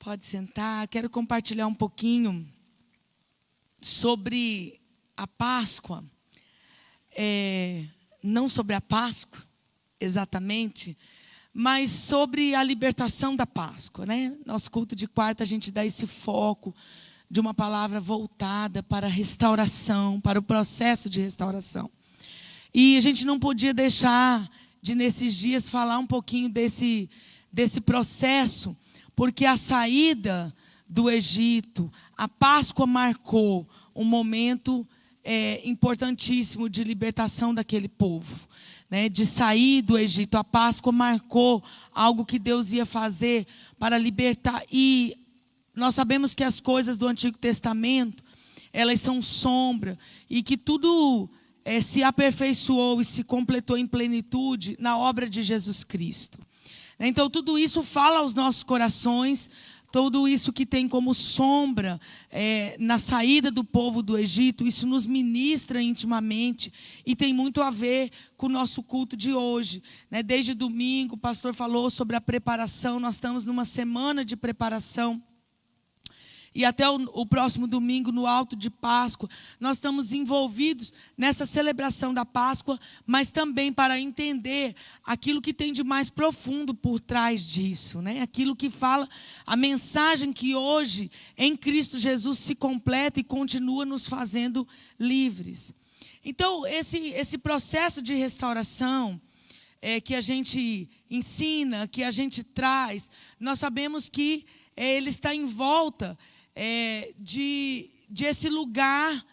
Pode sentar. Quero compartilhar um pouquinho sobre a Páscoa. Não sobre a Páscoa, exatamente, mas sobre a libertação da Páscoa, né? Nosso culto de quarta, a gente dá esse foco de uma palavra voltada para a restauração, para o processo de restauração. E a gente não podia deixar de, nesses dias, falar um pouquinho desse processo, porque a saída do Egito, a Páscoa marcou um momento importantíssimo de libertação daquele povo, né? De sair do Egito. A Páscoa marcou algo que Deus ia fazer para libertar. E nós sabemos que as coisas do Antigo Testamento, elas são sombra, e que tudo se aperfeiçoou e se completou em plenitude na obra de Jesus Cristo. Então, tudo isso fala aos nossos corações, tudo isso que tem como sombra na saída do povo do Egito, isso nos ministra intimamente e tem muito a ver com o nosso culto de hoje, né? Desde domingo, o pastor falou sobre a preparação, nós estamos numa semana de preparação. E até o próximo domingo, no alto de Páscoa, nós estamos envolvidos nessa celebração da Páscoa, mas também para entender aquilo que tem de mais profundo por trás disso, né? Aquilo que fala, a mensagem que hoje em Cristo Jesus se completa e continua nos fazendo livres. Então, esse processo de restauração que a gente ensina, que a gente traz, nós sabemos que ele está em volta de esse lugar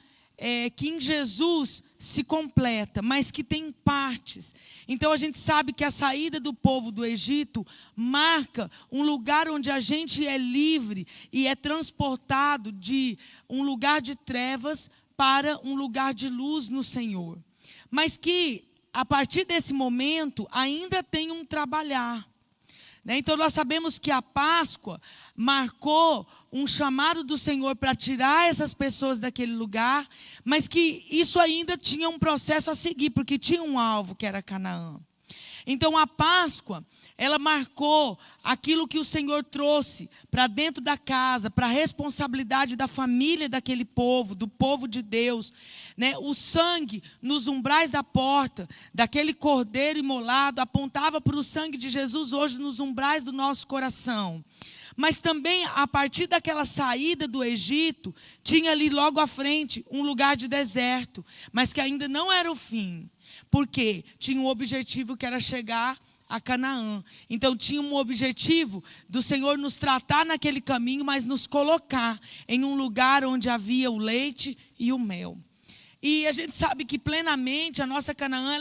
que em Jesus se completa, mas que tem partes. Então a gente sabe que a saída do povo do Egito marca um lugar onde a gente é livre e é transportado de um lugar de trevas para um lugar de luz no Senhor. Mas que a partir desse momento ainda tem um trabalhar. Então nós sabemos que a Páscoa marcou um chamado do Senhor para tirar essas pessoas daquele lugar, mas que isso ainda tinha um processo a seguir, porque tinha um alvo que era Canaã. Então a Páscoa, ela marcou aquilo que o Senhor trouxe para dentro da casa, para a responsabilidade da família daquele povo, do povo de Deus, né? O sangue nos umbrais da porta, daquele cordeiro imolado, apontava para o sangue de Jesus hoje nos umbrais do nosso coração. Mas também, a partir daquela saída do Egito, tinha ali logo à frente um lugar de deserto, mas que ainda não era o fim. Porque tinha um objetivo que era chegar a Canaã. Então tinha um objetivo do Senhor nos tratar naquele caminho, mas nos colocar em um lugar onde havia o leite e o mel. E a gente sabe que plenamente a nossa Canaã,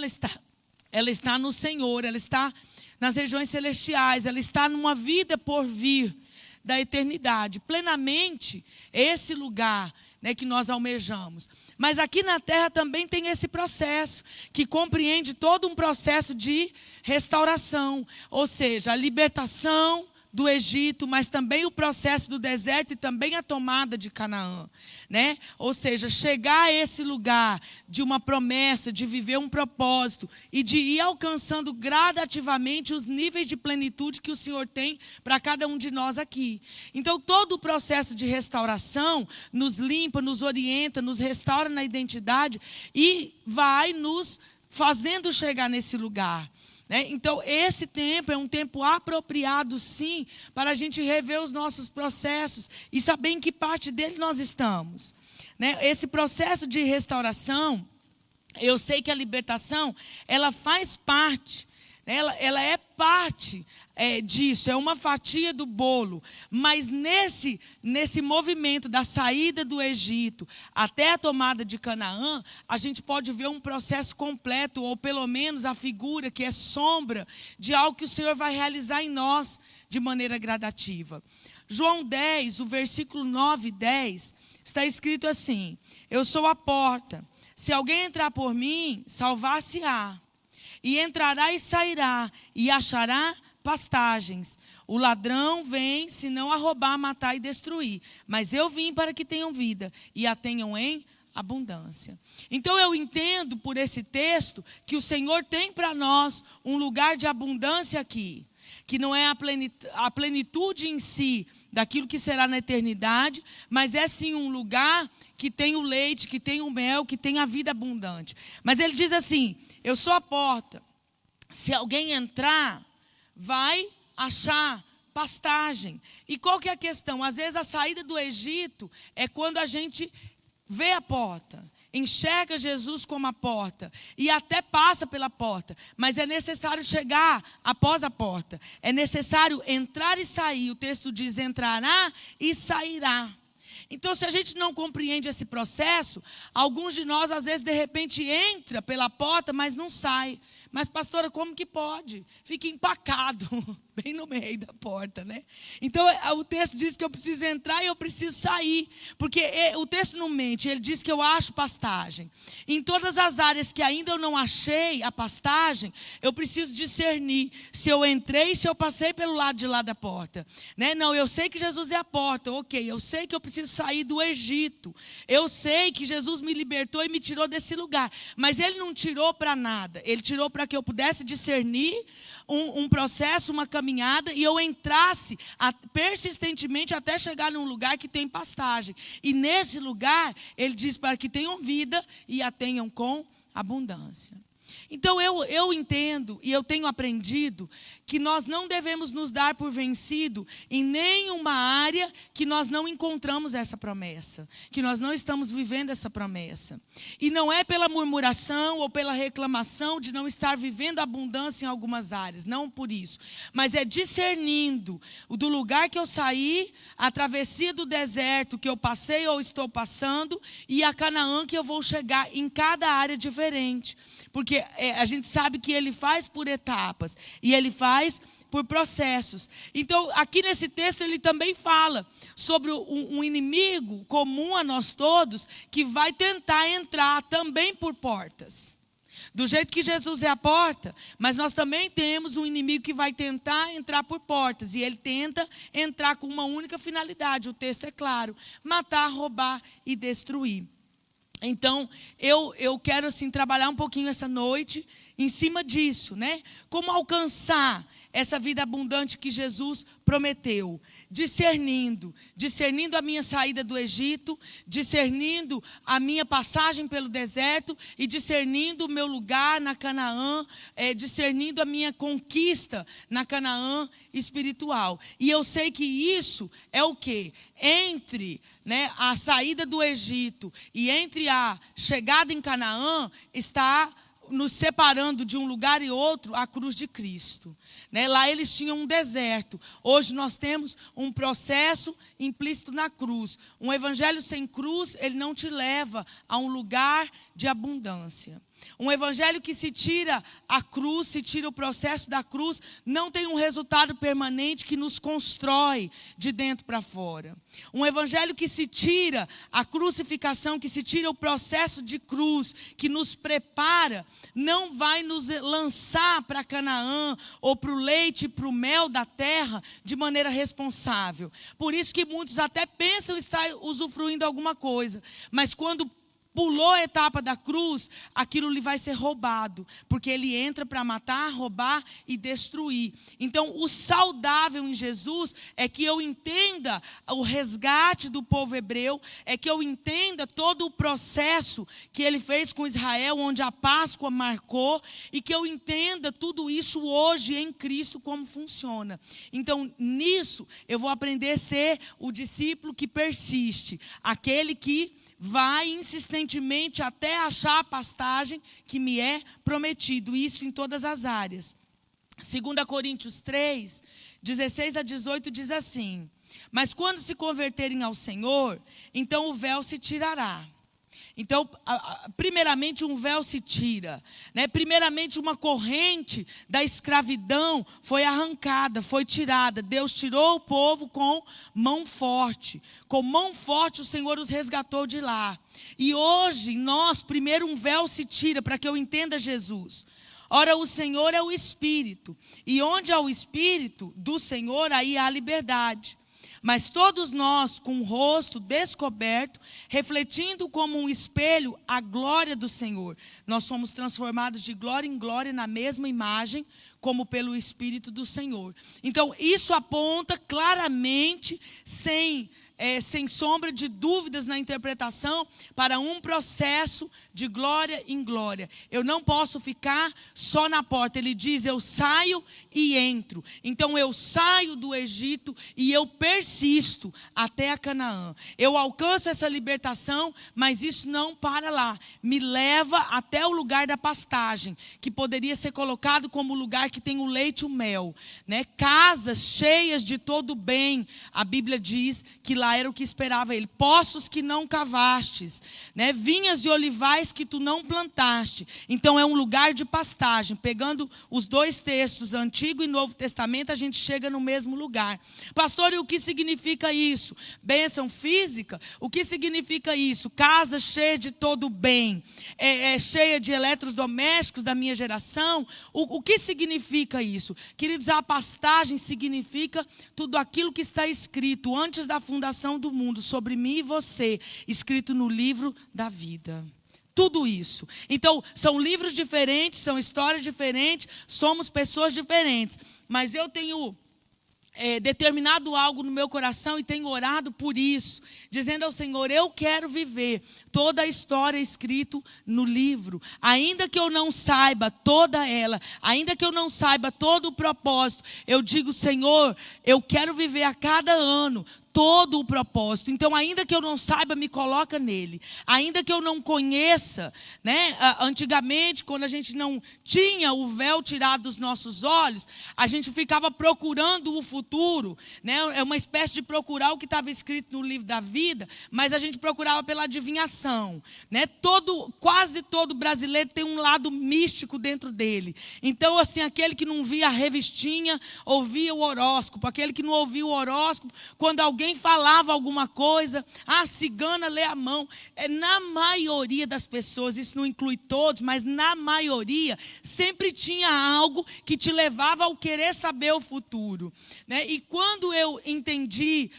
ela está no Senhor, ela está nas regiões celestiais, ela está numa vida por vir da eternidade. Plenamente esse lugar, né, que nós almejamos. Mas aqui na terra também tem esse processo, que compreende todo um processo de restauração, ou seja, a libertação do Egito, mas também o processo do deserto e também a tomada de Canaã, né? Ou seja, chegar a esse lugar de uma promessa, de viver um propósito e de ir alcançando gradativamente os níveis de plenitude que o Senhor tem para cada um de nós aqui. Então, todo o processo de restauração nos limpa, nos orienta, nos restaura na identidade e vai nos fazendo chegar nesse lugar. Então, esse tempo é um tempo apropriado, sim, para a gente rever os nossos processos e saber em que parte dele nós estamos. Esse processo de restauração, eu sei que a libertação, ela faz parte, ela é parte disso, é uma fatia do bolo. Mas nesse movimento da saída do Egito até a tomada de Canaã, a gente pode ver um processo completo, ou pelo menos a figura que é sombra de algo que o Senhor vai realizar em nós de maneira gradativa. João 10, o versículo 9 e 10, está escrito assim: eu sou a porta, se alguém entrar por mim, salvar-se-á. E entrará e sairá, e achará pastagens. O ladrão vem, senão a roubar, matar e destruir. Mas eu vim para que tenham vida, e a tenham em abundância. Então eu entendo por esse texto que o Senhor tem para nós um lugar de abundância aqui. que não é a plenitude em si daquilo que será na eternidade, mas é sim um lugar que tem o leite, que tem o mel, que tem a vida abundante. Mas ele diz assim: eu sou a porta. Se alguém entrar, vai achar pastagem. E qual que é a questão? Às vezes a saída do Egito é quando a gente vê a porta, enxerga Jesus como a porta e até passa pela porta, mas é necessário chegar após a porta. É necessário entrar e sair. O texto diz: entrará e sairá. Então, se a gente não compreende esse processo, alguns de nós, às vezes, de repente, entra pela porta, mas não sai. Mas, pastora, como que pode? Fica empacado, bem no meio da porta, né? Então, o texto diz que eu preciso entrar e eu preciso sair. Porque o texto não mente, ele diz que eu acho pastagem. Em todas as áreas que ainda eu não achei a pastagem, eu preciso discernir se eu entrei, se eu passei pelo lado de lá da porta. Né? Não, eu sei que Jesus é a porta, ok. Eu sei que eu preciso sair do Egito. Eu sei que Jesus me libertou e me tirou desse lugar. Mas ele não tirou para nada. Ele tirou para que eu pudesse discernir um processo, uma caminhada, e eu entrasse persistentemente até chegar num lugar que tem pastagem. E nesse lugar, ele diz para que tenham vida e a tenham com abundância. Então eu entendo e eu tenho aprendido que nós não devemos nos dar por vencido em nenhuma área que nós não encontramos essa promessa, que nós não estamos vivendo essa promessa. E não é pela murmuração ou pela reclamação de não estar vivendo abundância em algumas áreas, não por isso, mas é discernindo do lugar que eu saí, a travessia do deserto que eu passei ou estou passando e a Canaã que eu vou chegar em cada área diferente. Porque a gente sabe que ele faz por etapas e ele faz por processos. Então, aqui nesse texto, ele também fala sobre um inimigo comum a nós todos que vai tentar entrar também por portas. Do jeito que Jesus é a porta, mas nós também temos um inimigo que vai tentar entrar por portas. E ele tenta entrar com uma única finalidade, o texto é claro: matar, roubar e destruir. Então, eu quero assim trabalhar um pouquinho essa noite em cima disso, né? Como alcançar essa vida abundante que Jesus prometeu, discernindo a minha saída do Egito, discernindo a minha passagem pelo deserto e discernindo o meu lugar na Canaã, discernindo a minha conquista na Canaã espiritual. E eu sei que isso é o quê? Entre, né, a saída do Egito e entre a chegada em Canaã está nos separando de um lugar e outro a cruz de Cristo. Né? Lá eles tinham um deserto. Hoje nós temos um processo implícito na cruz. Um evangelho sem cruz, ele não te leva a um lugar de abundância. Um evangelho que se tira a cruz, se tira o processo da cruz, não tem um resultado permanente que nos constrói de dentro para fora. Um evangelho que se tira a crucificação, que se tira o processo de cruz, que nos prepara, não vai nos lançar para Canaã ou para o leite e para o mel da terra de maneira responsável. Por isso que muitos até pensam estar usufruindo alguma coisa, mas quando pulou a etapa da cruz, aquilo lhe vai ser roubado, porque ele entra para matar, roubar e destruir. Então, o saudável em Jesus é que eu entenda o resgate do povo hebreu, é que eu entenda todo o processo que ele fez com Israel, onde a Páscoa marcou, e que eu entenda tudo isso hoje em Cristo como funciona. Então, nisso, eu vou aprender a ser o discípulo que persiste, aquele que vai insistentemente até achar a pastagem que me é prometido. Isso em todas as áreas. 2 Coríntios 3, 16 a 18 diz assim: mas quando se converterem ao Senhor, então o véu se tirará. Então, primeiramente um véu se tira, né? Primeiramente uma corrente da escravidão foi arrancada, foi tirada. Deus tirou o povo com mão forte. Com mão forte o Senhor os resgatou de lá. E hoje nós, primeiro um véu se tira para que eu entenda Jesus. Ora, o Senhor é o Espírito, e onde há o Espírito do Senhor, aí há liberdade. Mas todos nós, com o rosto descoberto, refletindo como um espelho a glória do Senhor, nós somos transformados de glória em glória na mesma imagem, como pelo Espírito do Senhor. Então, isso aponta claramente, sem sombra de dúvidas na interpretação, para um processo de glória em glória. Eu não posso ficar só na porta. Ele diz, eu saio e entro. Então eu saio do Egito e eu persisto até a Canaã. Eu alcanço essa libertação, mas isso não para lá. Me leva até o lugar da pastagem, que poderia ser colocado como lugar que tem o leite e o mel, né? Casas cheias de todo bem. A Bíblia diz que lá era o que esperava ele. Poços que não cavastes, né? Vinhas e olivais que tu não plantaste. Então é um lugar de pastagem. Pegando os dois textos, Antigo e Novo Testamento, a gente chega no mesmo lugar. Pastor, e o que significa isso? Bênção física? O que significa isso? Casa cheia de todo bem, cheia de eletrodomésticos da minha geração. O que significa isso? Queridos, a pastagem significa tudo aquilo que está escrito antes da fundação do mundo sobre mim e você, escrito no livro da vida. Tudo isso. Então, são livros diferentes, são histórias diferentes, somos pessoas diferentes. Mas eu tenho determinado algo no meu coração e tenho orado por isso, dizendo ao Senhor, eu quero viver toda a história escrita no livro, ainda que eu não saiba toda ela, ainda que eu não saiba todo o propósito, eu digo, Senhor, eu quero viver a cada ano todo o propósito. Então, ainda que eu não saiba, me coloca nele. Ainda que eu não conheça, né? Antigamente, quando a gente não tinha o véu tirado dos nossos olhos, a gente ficava procurando o futuro, né? É uma espécie de procurar o que estava escrito no livro da vida, mas a gente procurava pela adivinhação, né? Quase todo brasileiro tem um lado místico dentro dele. Então, assim, aquele que não via a revistinha, ouvia o horóscopo. Aquele que não ouvia o horóscopo, quando alguém falava alguma coisa, a cigana lê a mão. Na maioria das pessoas, isso não inclui todos, mas na maioria, sempre tinha algo que te levava ao querer saber o futuro, né? E quando eu entendi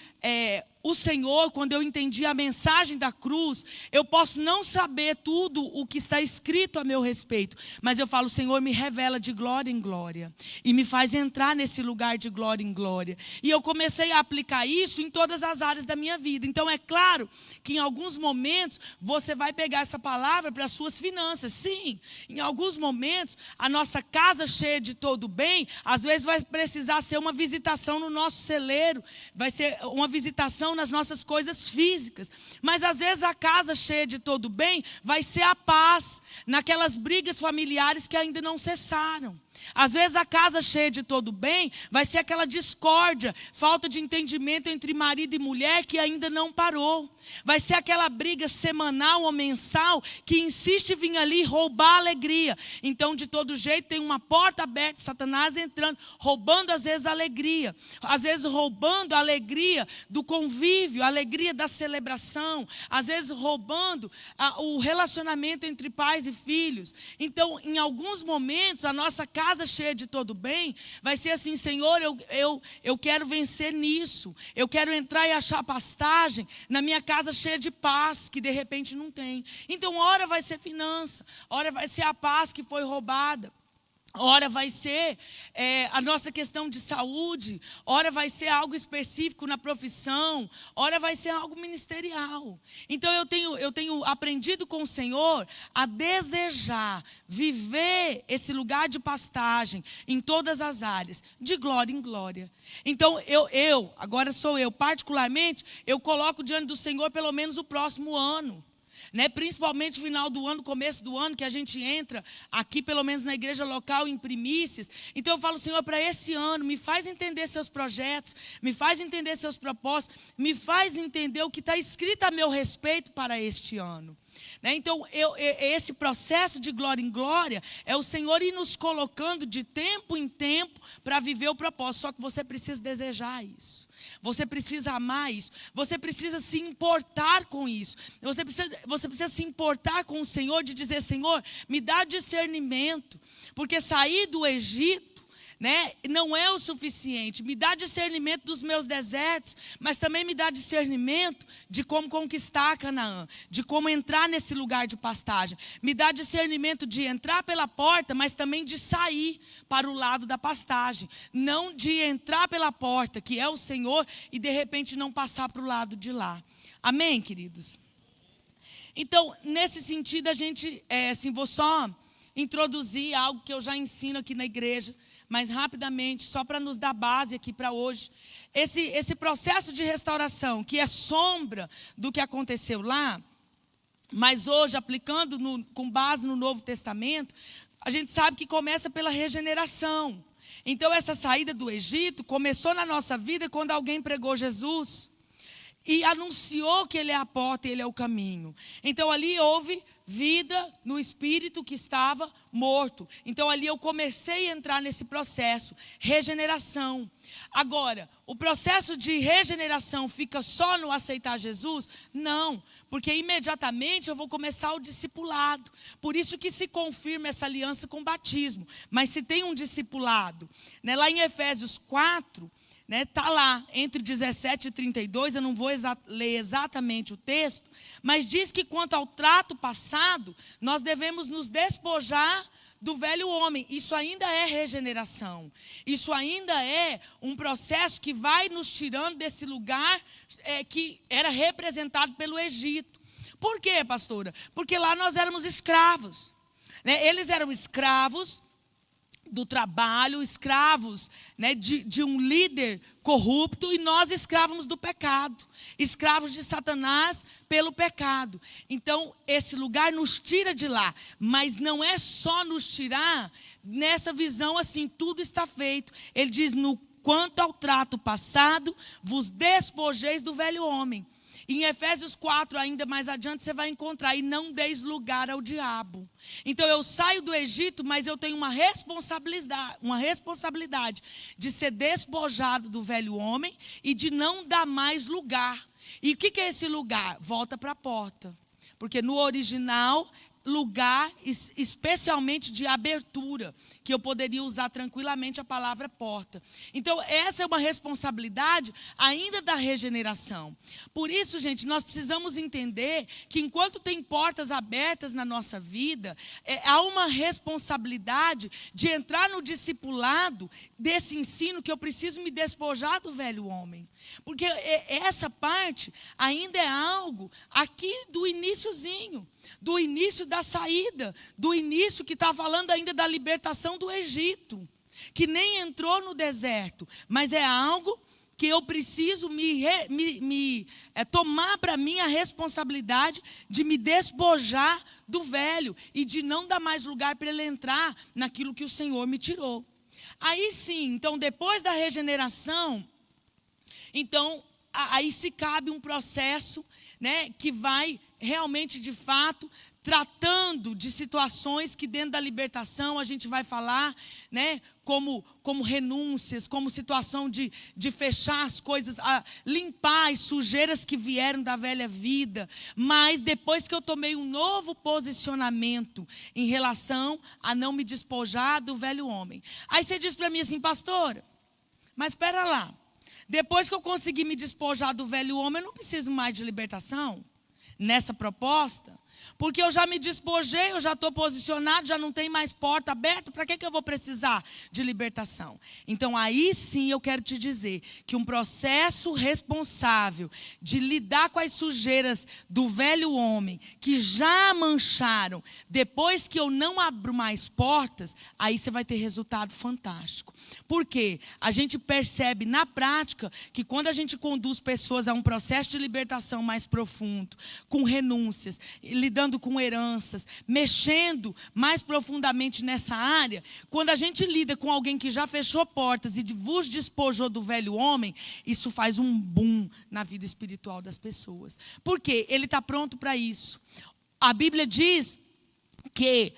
o Senhor, quando eu entendi a mensagem da cruz, eu posso não saber tudo o que está escrito a meu respeito, mas eu falo, Senhor, me revela de glória em glória, e me faz entrar nesse lugar de glória em glória. E eu comecei a aplicar isso em todas as áreas da minha vida. Então é claro que em alguns momentos você vai pegar essa palavra para as suas finanças. Sim, em alguns momentos a nossa casa cheia de todo bem, às vezes vai precisar ser uma visitação no nosso celeiro, vai ser uma visitação nas nossas coisas físicas, mas às vezes a casa cheia de todo bem vai ser a paz naquelas brigas familiares que ainda não cessaram. Às vezes a casa cheia de todo bem vai ser aquela discórdia, falta de entendimento entre marido e mulher que ainda não parou. Vai ser aquela briga semanal ou mensal que insiste em vir ali roubar a alegria. Então, de todo jeito, tem uma porta aberta, Satanás entrando, roubando às vezes a alegria. Às vezes roubando a alegria do convívio, a alegria da celebração. Às vezes roubando o relacionamento entre pais e filhos. Então, em alguns momentos, a nossa casa cheia de todo bem vai ser assim, Senhor, eu quero vencer nisso. Eu quero entrar e achar pastagem na minha casa cheia de paz, que de repente não tem. Então, ora vai ser finança, ora vai ser a paz que foi roubada, ora vai ser a nossa questão de saúde, ora vai ser algo específico na profissão, ora vai ser algo ministerial. Então eu tenho aprendido com o Senhor a desejar viver esse lugar de pastagem em todas as áreas, de glória em glória. Então agora sou eu, particularmente, eu coloco diante do Senhor pelo menos o próximo ano, né? Principalmente no final do ano, começo do ano, que a gente entra aqui, pelo menos na igreja local, em primícias. Então eu falo, Senhor, para esse ano, me faz entender seus projetos, me faz entender seus propósitos, me faz entender o que está escrito a meu respeito para este ano. Né? Então, esse processo de glória em glória é o Senhor ir nos colocando de tempo em tempo para viver o propósito. Só que você precisa desejar isso. Você precisa amar isso. Você precisa se importar com isso. Você precisa se importar com o Senhor, de dizer, Senhor, me dá discernimento. Porque sair do Egito, né, não é o suficiente. Me dá discernimento dos meus desertos, mas também me dá discernimento de como conquistar Canaã, de como entrar nesse lugar de pastagem. Me dá discernimento de entrar pela porta, mas também de sair para o lado da pastagem. Não de entrar pela porta, que é o Senhor, e de repente não passar para o lado de lá. Amém, queridos? Então, nesse sentido, a gente, assim, vou só introduzir algo que eu já ensino aqui na igreja, mas rapidamente, só para nos dar base aqui para hoje. Esse processo de restauração, que é sombra do que aconteceu lá, mas hoje, aplicando com base no Novo Testamento, a gente sabe que começa pela regeneração. Então, essa saída do Egito começou na nossa vida quando alguém pregou Jesus e anunciou que Ele é a porta e Ele é o caminho. Então ali houve vida no espírito que estava morto. Então ali eu comecei a entrar nesse processo, regeneração. Agora, o processo de regeneração fica só no aceitar Jesus? Não, porque imediatamente eu vou começar o discipulado. Por isso que se confirma essa aliança com o batismo. Mas se tem um discipulado, né, lá em Efésios 4... Está lá, entre 17 e 32, eu não vou ler exatamente o texto, mas diz que quanto ao trato passado, nós devemos nos despojar do velho homem. Isso ainda é regeneração. Isso ainda é um processo que vai nos tirando desse lugar que era representado pelo Egito. Por quê, pastora? Porque lá nós éramos escravos. Né? Eles eram escravos do trabalho, escravos, né, de um líder corrupto, e nós escravos do pecado, escravos de Satanás pelo pecado. Então, esse lugar nos tira de lá, mas não é só nos tirar nessa visão assim, tudo está feito. Ele diz, quanto ao trato passado, vos despojeis do velho homem. Em Efésios 4, ainda mais adiante, você vai encontrar, e não deis lugar ao diabo. Então eu saio do Egito, mas eu tenho uma responsabilidade de ser despojado do velho homem e de não dar mais lugar. E o que é esse lugar? Volta para a porta. Porque no original, lugar especialmente de abertura, que eu poderia usar tranquilamente a palavra porta. Então, essa é uma responsabilidade ainda da regeneração. Por isso, gente, nós precisamos entender que enquanto tem portas abertas na nossa vida, há uma responsabilidade de entrar no discipulado desse ensino que eu preciso me despojar do velho homem. Porque essa parte ainda é algo aqui do iniciozinho, do início da saída, do início que está falando ainda da libertação do Egito, que nem entrou no deserto, mas é algo que eu preciso tomar para mim a responsabilidade de me despojar do velho e de não dar mais lugar para ele entrar naquilo que o Senhor me tirou. Aí sim, então depois da regeneração, então aí se cabe um processo, né, que vai realmente, de fato, tratando de situações que dentro da libertação a gente vai falar, né, como renúncias, como situação de fechar as coisas, limpar as sujeiras que vieram da velha vida. Mas depois que eu tomei um novo posicionamento em relação a não me despojar do velho homem. Aí você diz para mim assim, pastora, mas espera lá, depois que eu consegui me despojar do velho homem, eu não preciso mais de libertação nessa proposta? Porque eu já me despojei, eu já estou posicionado, já não tem mais porta aberta, para que eu vou precisar de libertação? Então aí sim eu quero te dizer que um processo responsável de lidar com as sujeiras do velho homem, que já mancharam, depois que eu não abro mais portas, aí você vai ter resultado fantástico. Por quê? A gente percebe na prática que quando a gente conduz pessoas a um processo de libertação mais profundo, com renúncias, lidando com heranças, mexendo mais profundamente nessa área, quando a gente lida com alguém que já fechou portas e vos despojou do velho homem, isso faz um boom na vida espiritual das pessoas. Por quê? Ele está pronto para isso. A Bíblia diz que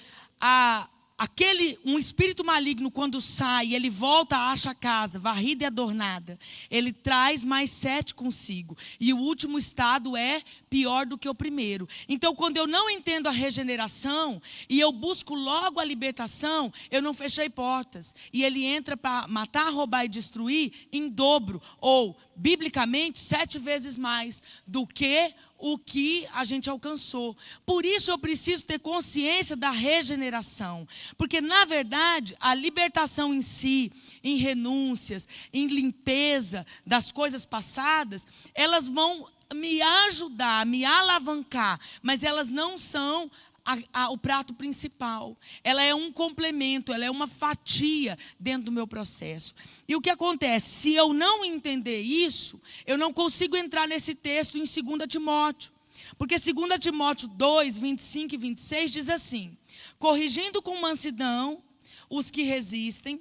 um espírito maligno, quando sai, ele volta, acha a casa varrida e adornada, ele traz mais 7 consigo. E o último estado é pior do que o primeiro. Então, quando eu não entendo a regeneração e eu busco logo a libertação, eu não fechei portas. E ele entra para matar, roubar e destruir em dobro, ou, biblicamente, 7 vezes mais do que o que a gente alcançou. Por isso eu preciso ter consciência da regeneração. Porque, na verdade, a libertação em si, em renúncias, em limpeza das coisas passadas, elas vão me ajudar, me alavancar, mas elas não são o prato principal. Ela é um complemento, ela é uma fatia dentro do meu processo. E o que acontece? Se eu não entender isso, eu não consigo entrar nesse texto em 2 Timóteo. Porque 2 Timóteo 2, 25 e 26 diz assim: corrigindo com mansidão os que resistem,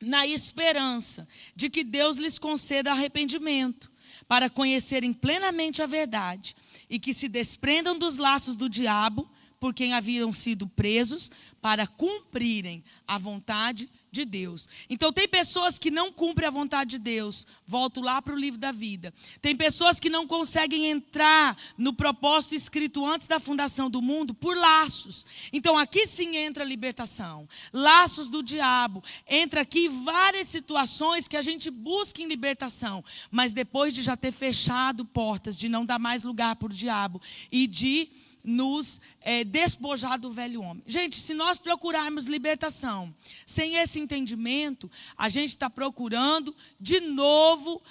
na esperança de que Deus lhes conceda arrependimento, para conhecerem plenamente a verdade, e que se desprendam dos laços do diabo, por quem haviam sido presos, para cumprirem a vontade de Deus. Então, tem pessoas que não cumprem a vontade de Deus. Volto lá para o livro da vida. Tem pessoas que não conseguem entrar no propósito escrito antes da fundação do mundo por laços. Então, aqui sim entra a libertação. Laços do diabo. Entra aqui várias situações que a gente busca em libertação. Mas depois de já ter fechado portas, de não dar mais lugar para o diabo e de nos despojar do velho homem. Gente, se nós procurarmos libertação sem esse entendimento, a gente está procurando de novo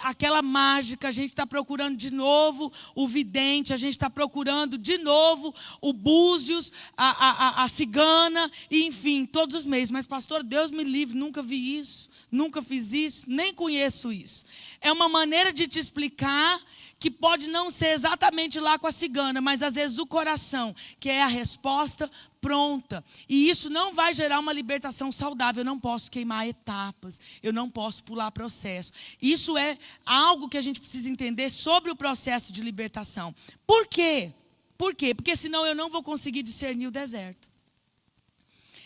aquela mágica, a gente está procurando de novo o vidente, a gente está procurando de novo o búzios, a cigana, e enfim, todos os meios. Mas pastor, Deus me livre, nunca vi isso, nunca fiz isso, nem conheço isso. É uma maneira de te explicar que pode não ser exatamente lá com a cigana, mas às vezes o coração, que é a resposta pronta. E isso não vai gerar uma libertação saudável. Eu não posso queimar etapas, eu não posso pular processo. Isso é algo que a gente precisa entender sobre o processo de libertação. Por quê? Por quê? Porque senão eu não vou conseguir discernir o deserto.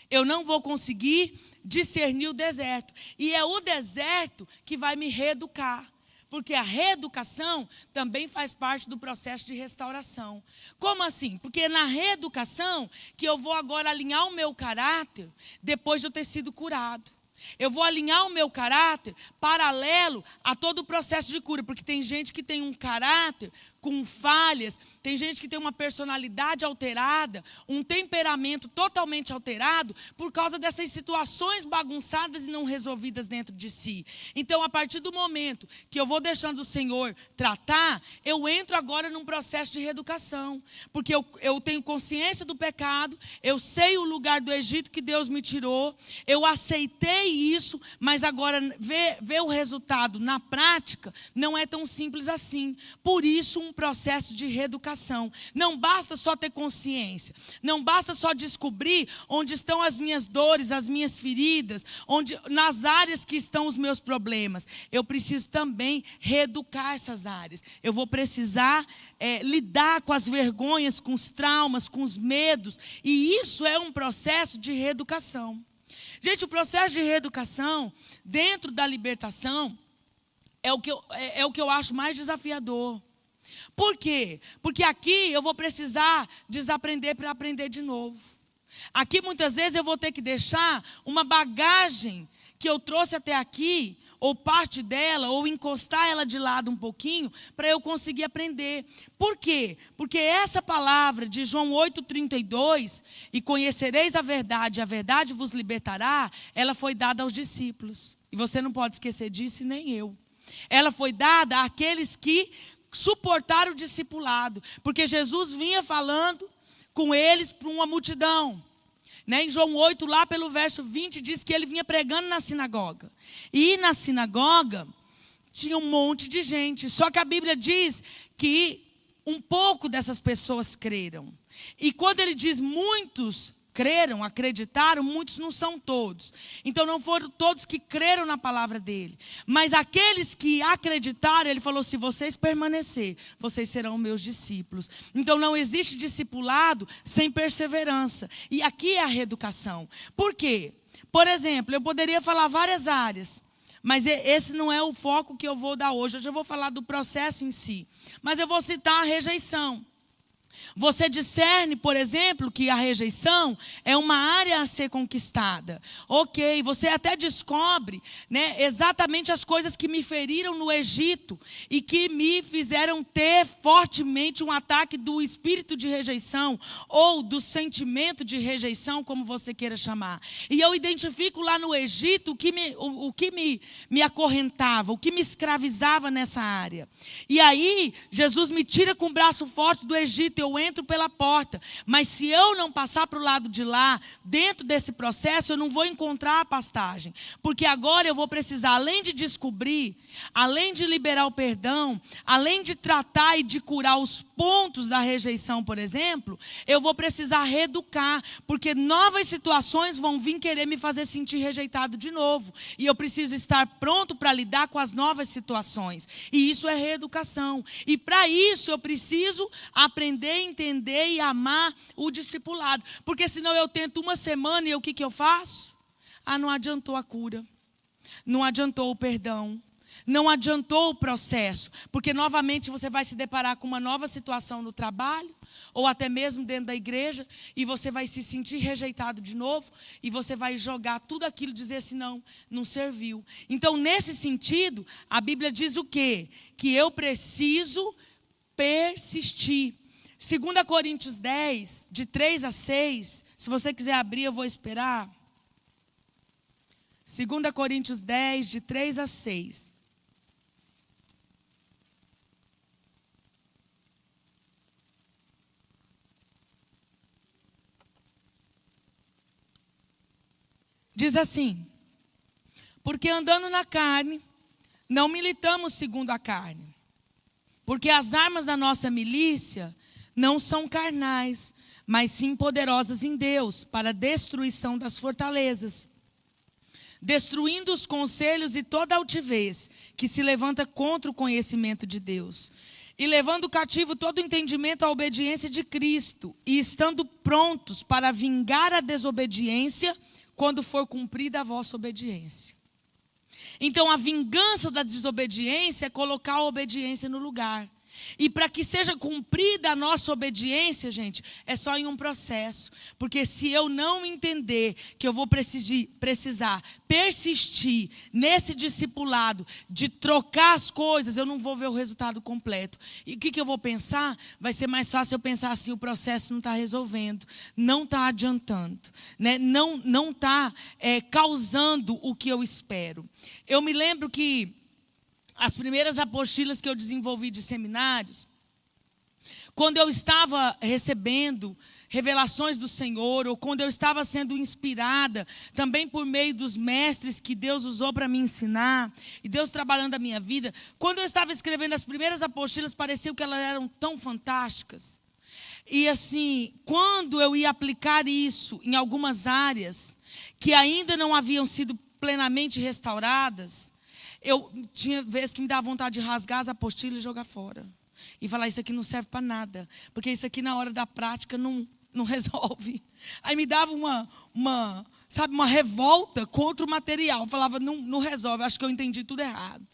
Eu não vou conseguir discernir o deserto. E é o deserto que vai me reeducar. Porque a reeducação também faz parte do processo de restauração. Como assim? Porque na reeducação que eu vou agora alinhar o meu caráter depois de eu ter sido curado. Eu vou alinhar o meu caráter paralelo a todo o processo de cura. Porque tem gente que tem um caráter com falhas, tem gente que tem uma personalidade alterada, um temperamento totalmente alterado por causa dessas situações bagunçadas e não resolvidas dentro de si. Então, a partir do momento que eu vou deixando o Senhor tratar, eu entro agora num processo de reeducação. Porque eu tenho consciência do pecado, eu sei o lugar do Egito que Deus me tirou, eu aceitei isso, mas agora ver o resultado na prática não é tão simples assim. Por isso, um processo de reeducação. Não basta só ter consciência, não basta só descobrir onde estão as minhas dores, as minhas feridas, nas áreas que estão os meus problemas. Eu preciso também reeducar essas áreas. Eu vou precisar lidar com as vergonhas, com os traumas, com os medos, e isso é um processo de reeducação. Gente, o processo de reeducação dentro da libertação é o que eu acho mais desafiador. Por quê? Porque aqui eu vou precisar desaprender para aprender de novo. Aqui muitas vezes eu vou ter que deixar uma bagagem que eu trouxe até aqui, ou parte dela, ou encostar ela de lado um pouquinho, para eu conseguir aprender. Por quê? Porque essa palavra de João 8,32, e conhecereis a verdade vos libertará, ela foi dada aos discípulos. E você não pode esquecer disso, e nem eu. Ela foi dada àqueles que suportaram o discipulado, porque Jesus vinha falando com eles para uma multidão. Em João 8, lá pelo verso 20, diz que ele vinha pregando na sinagoga. E na sinagoga tinha um monte de gente. Só que a Bíblia diz que um pouco dessas pessoas creram. E quando ele diz muitos creram, acreditaram, muitos não são todos. Então não foram todos que creram na palavra dele. Mas aqueles que acreditaram, ele falou, se vocês permanecerem, vocês serão meus discípulos. Então não existe discipulado sem perseverança. E aqui é a reeducação. Por quê? Por exemplo, eu poderia falar várias áreas, mas esse não é o foco que eu vou dar hoje. Hoje eu vou falar do processo em si. Mas eu vou citar a rejeição. Você discerne, por exemplo, que a rejeição é uma área a ser conquistada. Ok, você até descobre, né, exatamente as coisas que me feriram no Egito e que me fizeram ter fortemente um ataque do espírito de rejeição ou do sentimento de rejeição, como você queira chamar. E eu identifico lá no Egito o que me acorrentava, o que me escravizava nessa área. E aí, Jesus me tira com o braço forte do Egito, eu entro pela porta, mas se eu não passar para o lado de lá, dentro desse processo, eu não vou encontrar a pastagem, porque agora eu vou precisar, além de descobrir, além de liberar o perdão, além de tratar e de curar os pontos da rejeição, por exemplo, eu vou precisar reeducar, porque novas situações vão vir querer me fazer sentir rejeitado de novo, e eu preciso estar pronto para lidar com as novas situações, e isso é reeducação, e para isso eu preciso aprender, entender e amar o discipulado, porque senão eu tento uma semana e o que eu faço? Não adiantou a cura, não adiantou o perdão, não adiantou o processo, porque novamente você vai se deparar com uma nova situação no trabalho, ou até mesmo dentro da igreja, e você vai se sentir rejeitado de novo, e você vai jogar tudo aquilo e dizer assim, não serviu. Então, nesse sentido, a Bíblia diz o quê? Que eu preciso persistir. 2 Coríntios 10, de 3 a 6, se você quiser abrir, eu vou esperar. 2 Coríntios 10, de 3 a 6. Diz assim, porque andando na carne, não militamos segundo a carne, porque as armas da nossa milícia não são carnais, mas sim poderosas em Deus, para a destruição das fortalezas, destruindo os conselhos e toda altivez que se levanta contra o conhecimento de Deus, e levando cativo todo entendimento à obediência de Cristo, e estando prontos para vingar a desobediência, quando for cumprida a vossa obediência. Então, a vingança da desobediência é colocar a obediência no lugar. E para que seja cumprida a nossa obediência, gente, é só em um processo. Porque se eu não entender que eu vou precisar persistir nesse discipulado de trocar as coisas, eu não vou ver o resultado completo. E o que eu vou pensar? Vai ser mais fácil eu pensar assim, o processo não está resolvendo, não está adiantando, né? Não está causando o que eu espero. Eu me lembro que as primeiras apostilas que eu desenvolvi de seminários, quando eu estava recebendo revelações do Senhor, ou quando eu estava sendo inspirada, também por meio dos mestres que Deus usou para me ensinar, e Deus trabalhando a minha vida, quando eu estava escrevendo as primeiras apostilas, parecia que elas eram tão fantásticas. E assim, quando eu ia aplicar isso em algumas áreas, que ainda não haviam sido plenamente restauradas, eu tinha vezes que me dava vontade de rasgar as apostilas e jogar fora. E falar, isso aqui não serve para nada. Porque isso aqui na hora da prática não resolve. Aí me dava uma revolta contra o material. Eu falava, não resolve, acho que eu entendi tudo errado.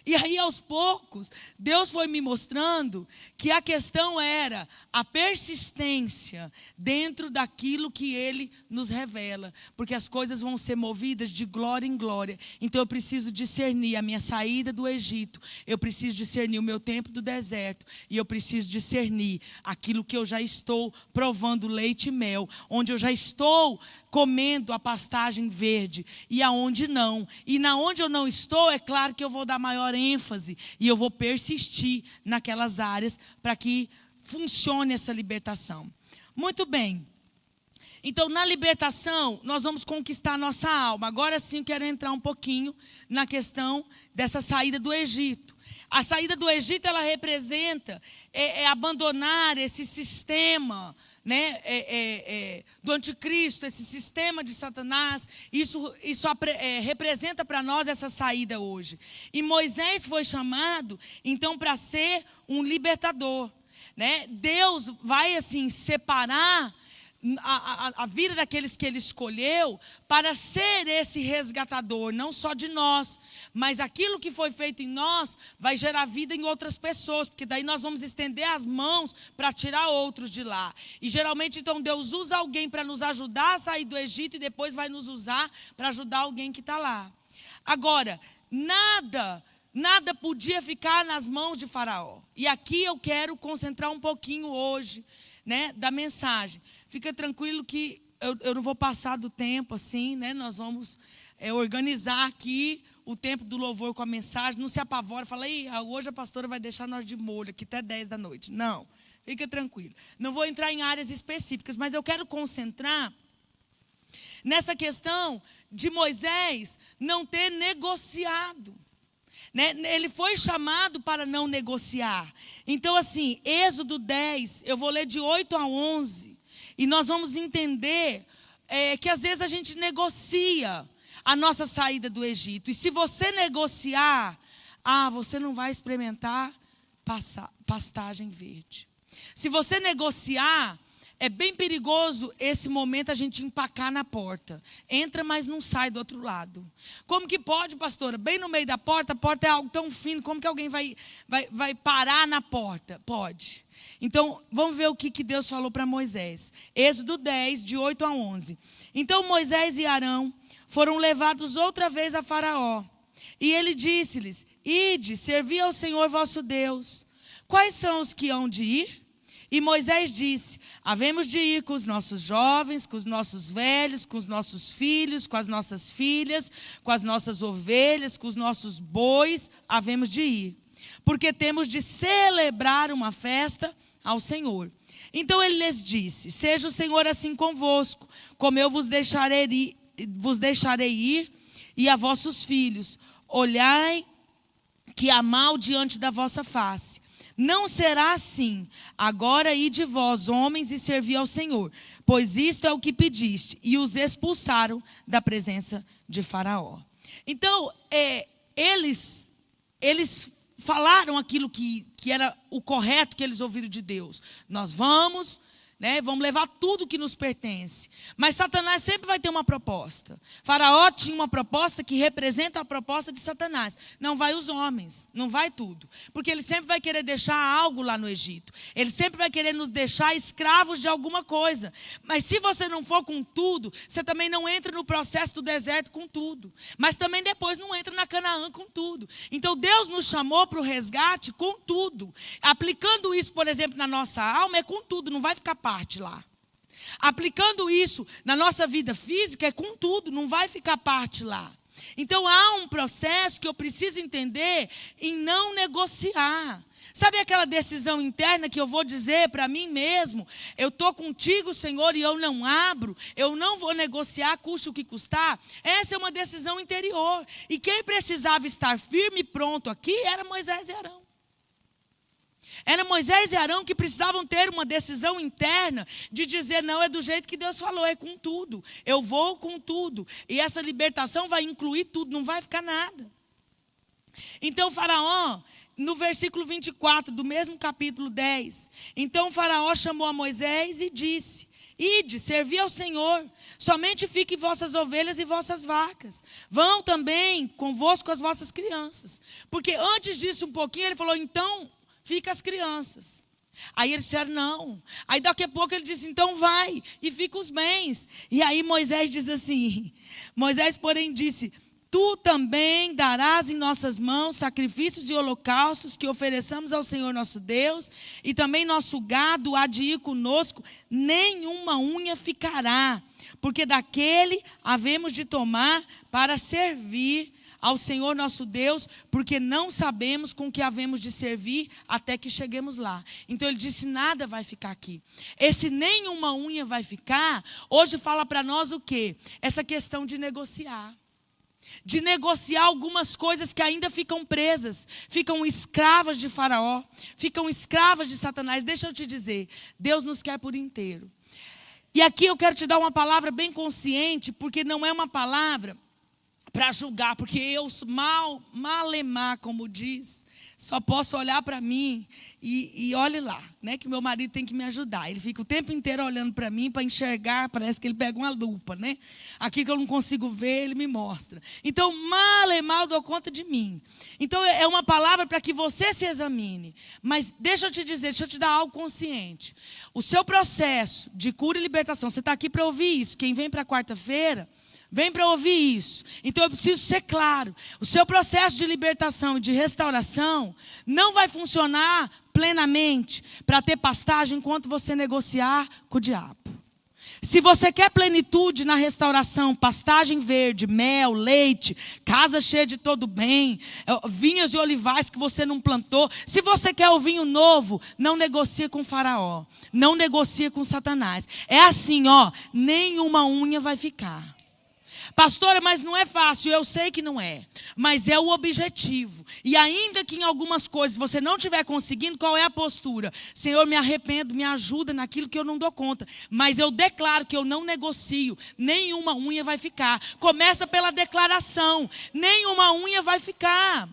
E aí, aos poucos, Deus foi me mostrando que a questão era a persistência dentro daquilo que Ele nos revela. Porque as coisas vão ser movidas de glória em glória. Então, eu preciso discernir a minha saída do Egito. Eu preciso discernir o meu tempo do deserto. E eu preciso discernir aquilo que eu já estou provando leite e mel. Onde eu já estou comendo a pastagem verde e aonde não. E na onde eu não estou, é claro que eu vou dar maior ênfase e eu vou persistir naquelas áreas para que funcione essa libertação. Muito bem. Então, na libertação, nós vamos conquistar a nossa alma. Agora sim, eu quero entrar um pouquinho na questão dessa saída do Egito. A saída do Egito, ela representa abandonar esse sistema, né, do anticristo, esse sistema de Satanás, isso representa para nós essa saída hoje. E Moisés foi chamado, então, para ser um libertador, né? Deus vai, assim, separar a vida daqueles que Ele escolheu para ser esse resgatador, não só de nós, mas aquilo que foi feito em nós vai gerar vida em outras pessoas, porque daí nós vamos estender as mãos para tirar outros de lá. E geralmente, então, Deus usa alguém para nos ajudar a sair do Egito e depois vai nos usar para ajudar alguém que está lá. Agora, nada podia ficar nas mãos de Faraó. E aqui eu quero concentrar um pouquinho hoje, né, da mensagem. Fica tranquilo que eu não vou passar do tempo assim, né? Nós vamos organizar aqui o tempo do louvor com a mensagem. Não se apavora, fala, hoje a pastora vai deixar nós de molho aqui até 10 da noite. Não, fica tranquilo. Não vou entrar em áreas específicas, mas eu quero concentrar nessa questão de Moisés não ter negociado. Ele foi chamado para não negociar. Então, assim, Êxodo 10, eu vou ler de 8 a 11. E nós vamos entender que às vezes a gente negocia a nossa saída do Egito. E se você negociar, você não vai experimentar pastagem verde. Se você negociar, é bem perigoso esse momento a gente empacar na porta. Entra, mas não sai do outro lado. Como que pode, pastora? Bem no meio da porta, a porta é algo tão fino, como que alguém vai parar na porta? Pode. Então, vamos ver o que Deus falou para Moisés. Êxodo 10, de 8 a 11. Então, Moisés e Arão foram levados outra vez a Faraó. E ele disse-lhes, ide, servi ao Senhor vosso Deus. Quais são os que hão de ir? E Moisés disse, havemos de ir com os nossos jovens, com os nossos velhos, com os nossos filhos, com as nossas filhas, com as nossas ovelhas, com os nossos bois, havemos de ir. Porque temos de celebrar uma festa ao Senhor. Então ele lhes disse, seja o Senhor assim convosco, como eu vos deixarei ir, e a vossos filhos. Olhai que há mal diante da vossa face. Não será assim. Agora ide vós, homens, e servi ao Senhor. Pois isto é o que pediste. E os expulsaram da presença de Faraó. Então, eles falaram aquilo que era o correto que eles ouviram de Deus. Nós vamos levar tudo que nos pertence. Mas Satanás sempre vai ter uma proposta. Faraó tinha uma proposta que representa a proposta de Satanás. Não vai os homens, não vai tudo. Porque ele sempre vai querer deixar algo lá no Egito. Ele sempre vai querer nos deixar escravos de alguma coisa. Mas se você não for com tudo, você também não entra no processo do deserto com tudo. Mas também depois não entra na Canaã com tudo. Então Deus nos chamou para o resgate com tudo. Aplicando isso, por exemplo, na nossa alma, é com tudo, não vai ficar parte lá. Aplicando isso na nossa vida física, é com tudo, não vai ficar parte lá. Então há um processo que eu preciso entender em não negociar. Sabe aquela decisão interna que eu vou dizer para mim mesmo? Eu estou contigo, Senhor, e eu não abro. Eu não vou negociar, custe o que custar. Essa é uma decisão interior. E quem precisava estar firme e pronto aqui era Moisés e Arão. Era Moisés e Arão que precisavam ter uma decisão interna de dizer, não, é do jeito que Deus falou, é com tudo. Eu vou com tudo. E essa libertação vai incluir tudo, não vai ficar nada. Então Faraó, no versículo 24 do mesmo capítulo 10, então Faraó chamou a Moisés e disse, ide, servi ao Senhor, somente fiquem vossas ovelhas e vossas vacas. Vão também convosco as vossas crianças. Porque antes disso um pouquinho, ele falou, então, fica as crianças. Aí eles disseram, não. Aí daqui a pouco ele disse, então vai, e fica os bens. E aí Moisés diz assim, Moisés, porém, disse, tu também darás em nossas mãos sacrifícios e holocaustos que ofereçamos ao Senhor nosso Deus, e também nosso gado há de ir conosco, nenhuma unha ficará, porque daquele havemos de tomar para servir ao Senhor nosso Deus, porque não sabemos com que havemos de servir até que cheguemos lá. Então ele disse, nada vai ficar aqui. Esse nenhuma unha vai ficar, hoje fala para nós o quê? Essa questão de negociar. de negociar algumas coisas que ainda ficam presas, ficam escravas de Faraó, ficam escravas de Satanás. Deixa eu te dizer, Deus nos quer por inteiro. E aqui eu quero te dar uma palavra bem consciente, porque não é uma palavra para julgar, porque eu malemar, como diz, só posso olhar para mim e olhe lá, né, que meu marido tem que me ajudar. Ele fica o tempo inteiro olhando para mim para enxergar, parece que ele pega uma lupa, né? Aqui que eu não consigo ver, ele me mostra. Então, malemar eu dou conta de mim. Então, é uma palavra para que você se examine. Mas deixa eu te dizer, deixa eu te dar algo consciente. O seu processo de cura e libertação, você está aqui para ouvir isso. Quem vem para quarta-feira, vem para ouvir isso. Então eu preciso ser claro. O seu processo de libertação e de restauração não vai funcionar plenamente para ter pastagem enquanto você negociar com o diabo. Se você quer plenitude na restauração, pastagem verde, mel, leite, casa cheia de todo bem, vinhas e olivais que você não plantou. Se você quer o vinho novo, não negocie com Faraó. Não negocie com Satanás. É assim, ó, nenhuma unha vai ficar. Pastora, mas não é fácil. Eu sei que não é, mas é o objetivo. E ainda que em algumas coisas você não estiver conseguindo, qual é a postura? Senhor, me arrependo, me ajuda naquilo que eu não dou conta. Mas eu declaro que eu não negocio. Nenhuma unha vai ficar. Começa pela declaração. Nenhuma unha vai ficar.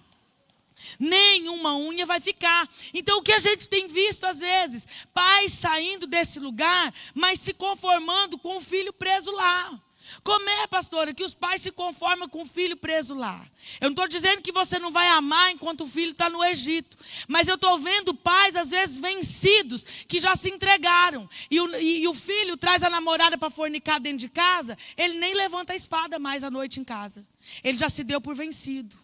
Nenhuma unha vai ficar. Então o que a gente tem visto às vezes? Pais saindo desse lugar, mas se conformando com o filho preso lá. Como é, pastora, que os pais se conformam com o filho preso lá? Eu não estou dizendo que você não vai amar enquanto o filho está no Egito. Mas eu estou vendo pais, às vezes, vencidos, que já se entregaram. E o filho traz a namorada para fornicar dentro de casa, ele nem levanta a espada mais à noite em casa. Ele já se deu por vencido.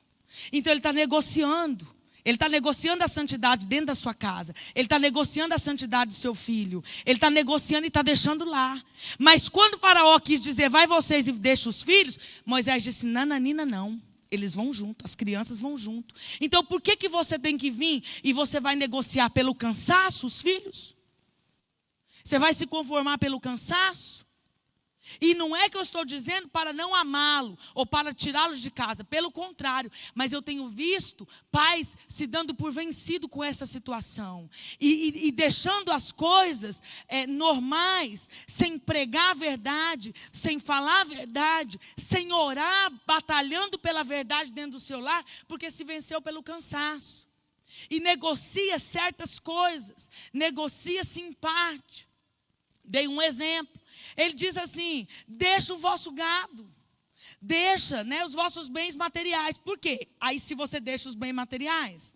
Então ele está negociando. Ele está negociando a santidade dentro da sua casa. Ele está negociando a santidade do seu filho. Ele está negociando e está deixando lá. Mas quando o Faraó quis dizer, vai vocês e deixa os filhos, Moisés disse, nananina não. Eles vão junto, as crianças vão junto. Então por que você tem que vir e você vai negociar pelo cansaço os filhos? Você vai se conformar pelo cansaço? E não é que eu estou dizendo para não amá-lo ou para tirá-los de casa. Pelo contrário, mas eu tenho visto pais se dando por vencido com essa situação. E deixando as coisas normais, sem pregar a verdade, sem falar a verdade, sem orar, batalhando pela verdade dentro do seu lar, porque se venceu pelo cansaço. E negocia certas coisas, negocia-se em parte. Dei um exemplo. Ele diz assim, deixa o vosso gado, deixa, né, os vossos bens materiais. Por quê? Aí se você deixa os bens materiais,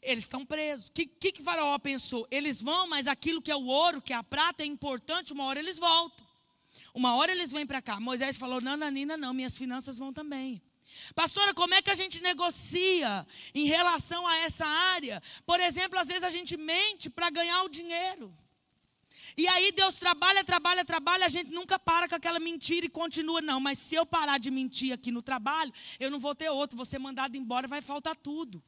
eles estão presos. O que Faraó pensou? Eles vão, mas aquilo que é o ouro, que é a prata, é importante, uma hora eles voltam. Uma hora eles vêm para cá. Moisés falou, nananina não, minhas finanças vão também. Pastora, como é que a gente negocia em relação a essa área? Por exemplo, às vezes a gente mente para ganhar o dinheiro. E aí Deus trabalha, a gente nunca para com aquela mentira e continua, não. Mas se eu parar de mentir aqui no trabalho, eu não vou ter outro, vou ser mandado embora, vai faltar tudo.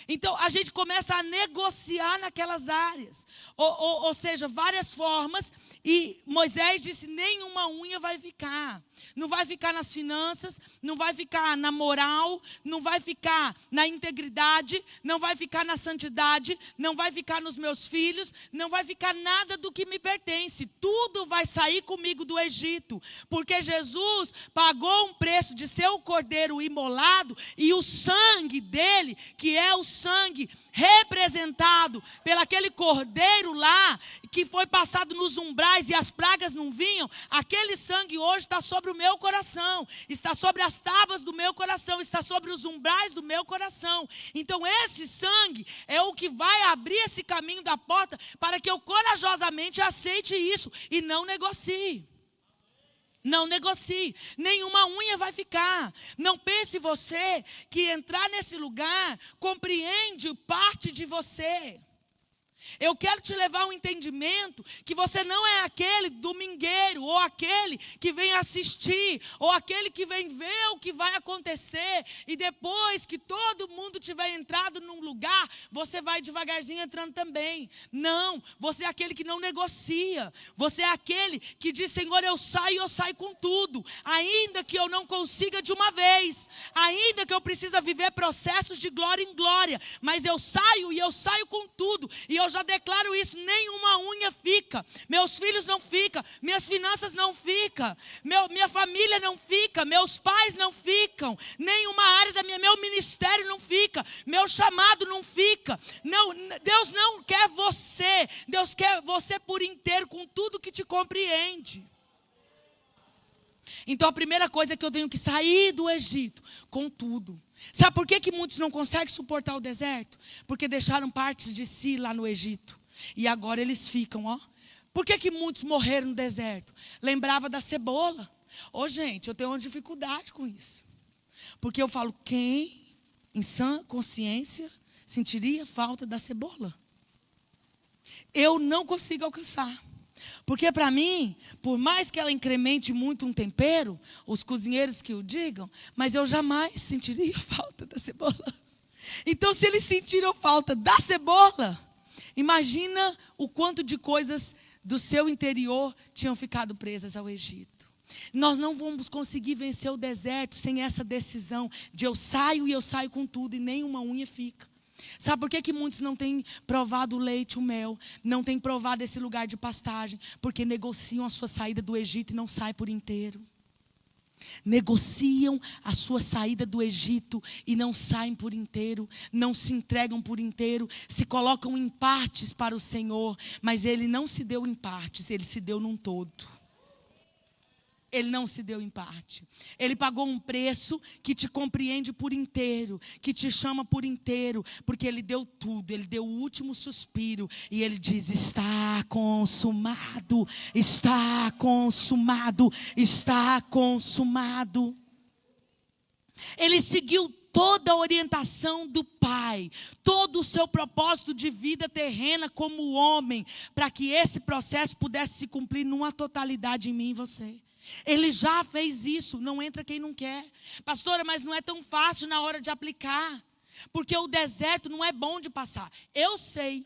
Então a gente começa a negociar naquelas áreas, ou seja, várias formas. E Moisés disse, nenhuma unha vai ficar. Não vai ficar nas finanças, não vai ficar na moral, não vai ficar na integridade, não vai ficar na santidade, não vai ficar nos meus filhos, não vai ficar nada do que me pertence. Tudo vai sair comigo do Egito, porque Jesus pagou um preço de ser o cordeiro imolado, e o sangue dele, que é o sangue representado pelaquele cordeiro lá, que foi passado nos umbrais e as pragas não vinham, aquele sangue hoje está sobre o meu coração, está sobre as tábuas do meu coração, está sobre os umbrais do meu coração. Então esse sangue é o que vai abrir esse caminho da porta para que eu corajosamente aceite isso e não negocie. Não negocie, nenhuma unha vai ficar. Não pense você que entrar nesse lugar compreende parte de você. Eu quero te levar a um entendimento que você não é aquele domingueiro, ou aquele que vem assistir, ou aquele que vem ver o que vai acontecer, e depois que todo mundo tiver entrado num lugar, você vai devagarzinho entrando também. Não, você é aquele que não negocia. Você é aquele que diz: Senhor, eu saio com tudo, ainda que eu não consiga de uma vez, ainda que eu precisa viver processos de glória em glória, mas eu saio e eu saio com tudo. E eu já declaro isso: nenhuma unha fica, meus filhos não ficam, minhas finanças não ficam, minha família não fica, meus pais não ficam, nenhuma área meu ministério não fica, meu chamado não fica. Não, Deus não quer você, Deus quer você por inteiro, com tudo que te compreende. Então a primeira coisa é que eu tenho que sair do Egito com tudo. Sabe por que muitos não conseguem suportar o deserto? Porque deixaram partes de si lá no Egito. E agora eles ficam, ó. Por que muitos morreram no deserto? Lembrava da cebola. Gente, eu tenho uma dificuldade com isso. Porque eu falo, quem em sã consciência sentiria falta da cebola? Eu não consigo alcançar. Porque para mim, por mais que ela incremente muito um tempero, os cozinheiros que o digam, mas eu jamais sentiria falta da cebola. Então, se eles sentiram falta da cebola, imagina o quanto de coisas do seu interior tinham ficado presas ao Egito. Nós não vamos conseguir vencer o deserto sem essa decisão de eu saio e eu saio com tudo e nem uma unha fica. Sabe por que muitos não têm provado o leite e o mel? Não têm provado esse lugar de pastagem? Porque negociam a sua saída do Egito e não saem por inteiro. Negociam a sua saída do Egito e não saem por inteiro. Não se entregam por inteiro. Se colocam em partes para o Senhor. Mas Ele não se deu em partes, Ele se deu num todo. Ele não se deu em parte. Ele pagou um preço que te compreende por inteiro, que te chama por inteiro, porque Ele deu tudo, Ele deu o último suspiro, e Ele diz: está consumado, está consumado, está consumado. Ele seguiu toda a orientação do Pai, todo o seu propósito de vida terrena como homem, para que esse processo pudesse se cumprir numa totalidade em mim e você. Ele já fez isso, não entra quem não quer. Pastora, mas não é tão fácil na hora de aplicar, porque o deserto não é bom de passar. Eu sei,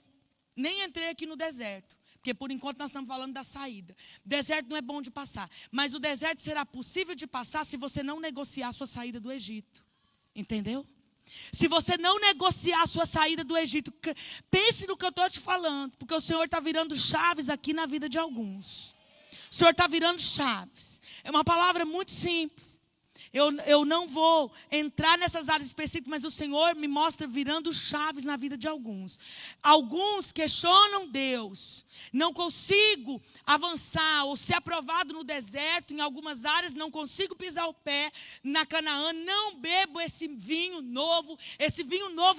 nem entrei aqui no deserto, porque por enquanto nós estamos falando da saída. Deserto não é bom de passar, mas o deserto será possível de passar se você não negociar a sua saída do Egito. Entendeu? Se você não negociar a sua saída do Egito, pense no que eu estou te falando, porque o Senhor está virando chaves aqui na vida de alguns. O Senhor está virando chaves. É uma palavra muito simples. Eu não vou entrar nessas áreas específicas, mas o Senhor me mostra virando chaves na vida de alguns. Alguns questionam Deus. Não consigo avançar ou ser aprovado no deserto, em algumas áreas, não consigo pisar o pé na Canaã, não bebo esse vinho novo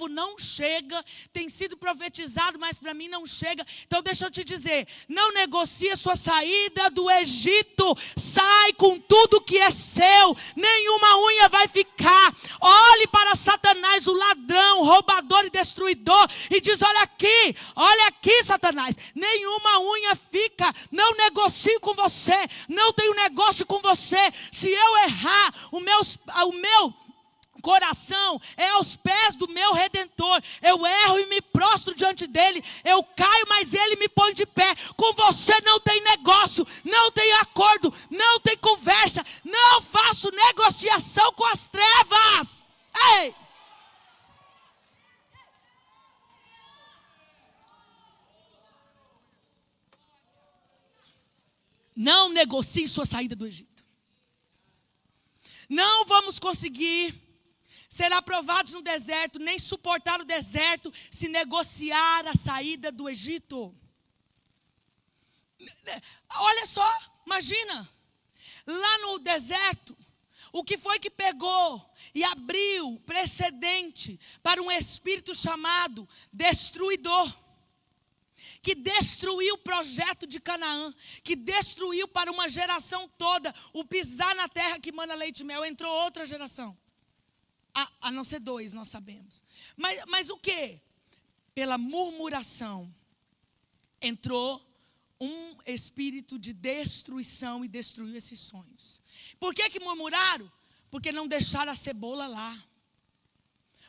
não chega, tem sido profetizado, mas para mim não chega. Então deixa eu te dizer, não negocie a sua saída do Egito, sai com tudo que é seu, nenhuma unha vai ficar. Olhe para Satanás, o ladrão, roubador e destruidor, e diz: olha aqui Satanás, nenhuma unha fica, não negocio com você, não tenho negócio com você. Se eu errar, o meu coração é aos pés do meu Redentor. Eu erro e me prostro diante dele, eu caio, mas ele me põe de pé. Com você não tem negócio, não tem acordo, não tem conversa, não faço negociação com as trevas. Ei! Não negocie sua saída do Egito. Não vamos conseguir ser aprovados no deserto, nem suportar o deserto, se negociar a saída do Egito. Olha só, imagina, lá no deserto, o que foi que pegou e abriu precedente para um espírito chamado destruidor, que destruiu o projeto de Canaã, que destruiu para uma geração toda o pisar na terra que mana leite e mel. Entrou outra geração, a não ser 2, nós sabemos. Mas o quê? Pela murmuração, entrou um espírito de destruição e destruiu esses sonhos. Por que murmuraram? Porque não deixaram a cebola lá.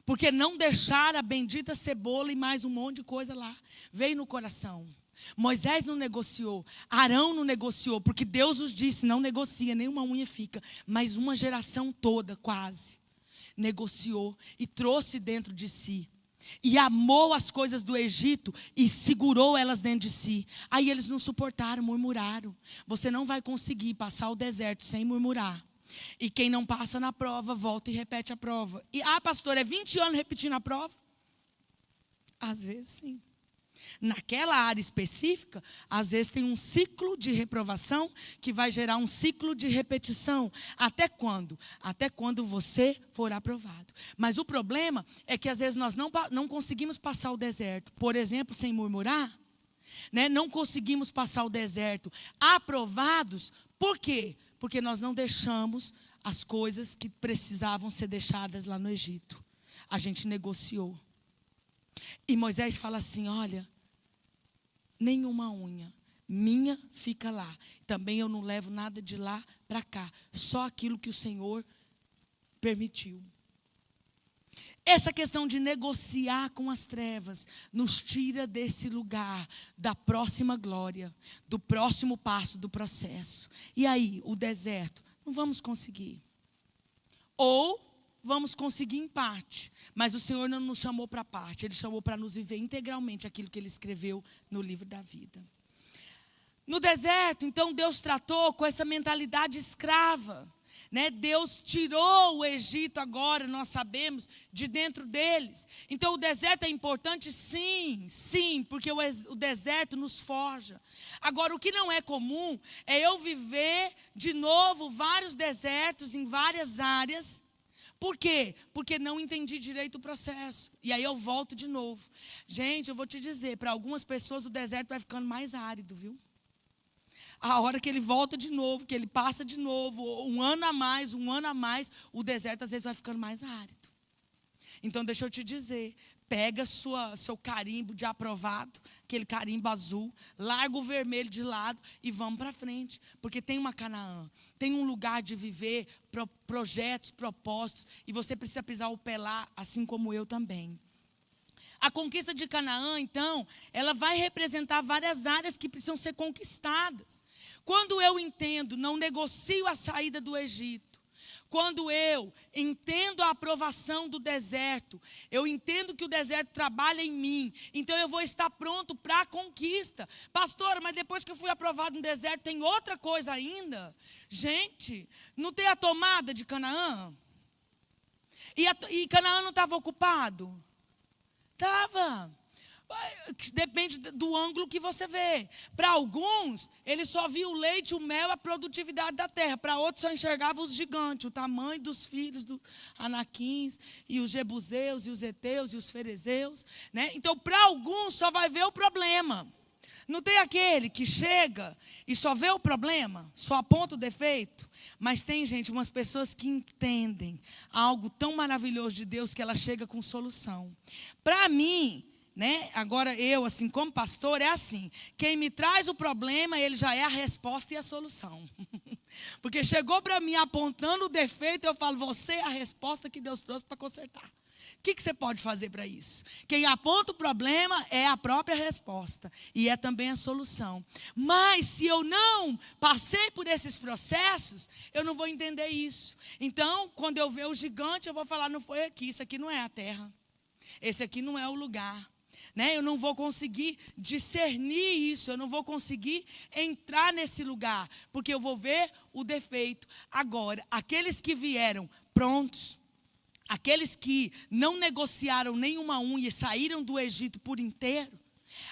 Porque não deixaram a bendita cebola e mais um monte de coisa lá. Veio no coração. Moisés não negociou, Arão não negociou, porque Deus os disse, não negocia, nenhuma unha fica. Mas uma geração toda, quase, negociou e trouxe dentro de si. E amou as coisas do Egito e segurou elas dentro de si. Aí eles não suportaram, murmuraram. Você não vai conseguir passar o deserto sem murmurar. E quem não passa na prova, volta e repete a prova. E, pastor, é 20 anos repetindo a prova? Às vezes sim. Naquela área específica, às vezes tem um ciclo de reprovação que vai gerar um ciclo de repetição. Até quando? Até quando você for aprovado. Mas o problema é que às vezes nós não conseguimos passar o deserto, por exemplo, sem murmurar. Né? Não conseguimos passar o deserto aprovados. Por quê? Porque nós não deixamos as coisas que precisavam ser deixadas lá no Egito. A gente negociou. E Moisés fala assim, olha, nenhuma unha minha fica lá. Também eu não levo nada de lá para cá. Só aquilo que o Senhor permitiu. Essa questão de negociar com as trevas nos tira desse lugar, da próxima glória, do próximo passo do processo. E aí, o deserto, não vamos conseguir. Ou vamos conseguir em parte, mas o Senhor não nos chamou para parte, Ele chamou para nos viver integralmente aquilo que Ele escreveu no livro da vida. No deserto, então, Deus tratou com essa mentalidade escrava. Né? Deus tirou o Egito agora, nós sabemos, de dentro deles. Então o deserto é importante? Sim, sim, porque o deserto nos forja. Agora o que não é comum é eu viver de novo vários desertos em várias áreas. Por quê? Porque não entendi direito o processo. E aí eu volto de novo. Gente, eu vou te dizer, para algumas pessoas o deserto vai ficando mais árido, viu? A hora que ele volta de novo, que ele passa de novo, um ano a mais, o deserto às vezes vai ficando mais árido. Então deixa eu te dizer, pega seu carimbo de aprovado, aquele carimbo azul, larga o vermelho de lado e vamos para frente. Porque tem uma Canaã, tem um lugar de viver, projetos, propósitos, e você precisa pisar o pé lá, assim como eu também. A conquista de Canaã, então, ela vai representar várias áreas que precisam ser conquistadas. Quando eu entendo, não negocio a saída do Egito. Quando eu entendo a aprovação do deserto, eu entendo que o deserto trabalha em mim, então eu vou estar pronto para a conquista. Pastora, mas depois que eu fui aprovado no deserto, tem outra coisa ainda? Gente, não tem a tomada de Canaã? E Canaã não estava ocupado? Estava. Depende do ângulo que você vê. Para alguns, ele só via o leite, o mel, a produtividade da terra. Para outros, só enxergava os gigantes, o tamanho dos filhos dos Anaquins, e os Jebuseus, e os Eteus, e os Ferezeus. Né? Então, para alguns, só vai ver o problema. Não tem aquele que chega e só vê o problema, só aponta o defeito. Mas tem, gente, umas pessoas que entendem algo tão maravilhoso de Deus que ela chega com solução. Para mim, né, agora eu, assim, como pastor, é assim. Quem me traz o problema, ele já é a resposta e a solução. Porque chegou para mim apontando o defeito, eu falo, você é a resposta que Deus trouxe para consertar. O que você pode fazer para isso? Quem aponta o problema é a própria resposta. E é também a solução. Mas se eu não passei por esses processos, eu não vou entender isso. Então, quando eu ver o gigante, eu vou falar, não foi aqui, isso aqui não é a terra. Esse aqui não é o lugar. Né? Eu não vou conseguir discernir isso, eu não vou conseguir entrar nesse lugar, porque eu vou ver o defeito. Agora, aqueles que vieram prontos, aqueles que não negociaram nenhuma unha e saíram do Egito por inteiro,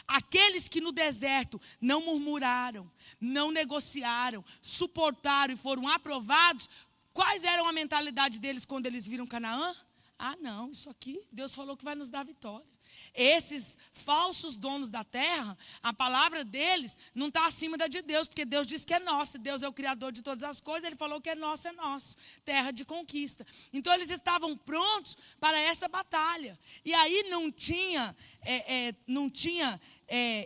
aqueles que no deserto não murmuraram, não negociaram, suportaram e foram aprovados, quais eram a mentalidade deles quando eles viram Canaã? Ah, não, isso aqui, Deus falou que vai nos dar vitória. Esses falsos donos da terra, a palavra deles não está acima da de Deus, porque Deus diz que é nossa. Deus é o Criador de todas as coisas, Ele falou que é nosso, terra de conquista. Então eles estavam prontos para essa batalha. E aí não tinha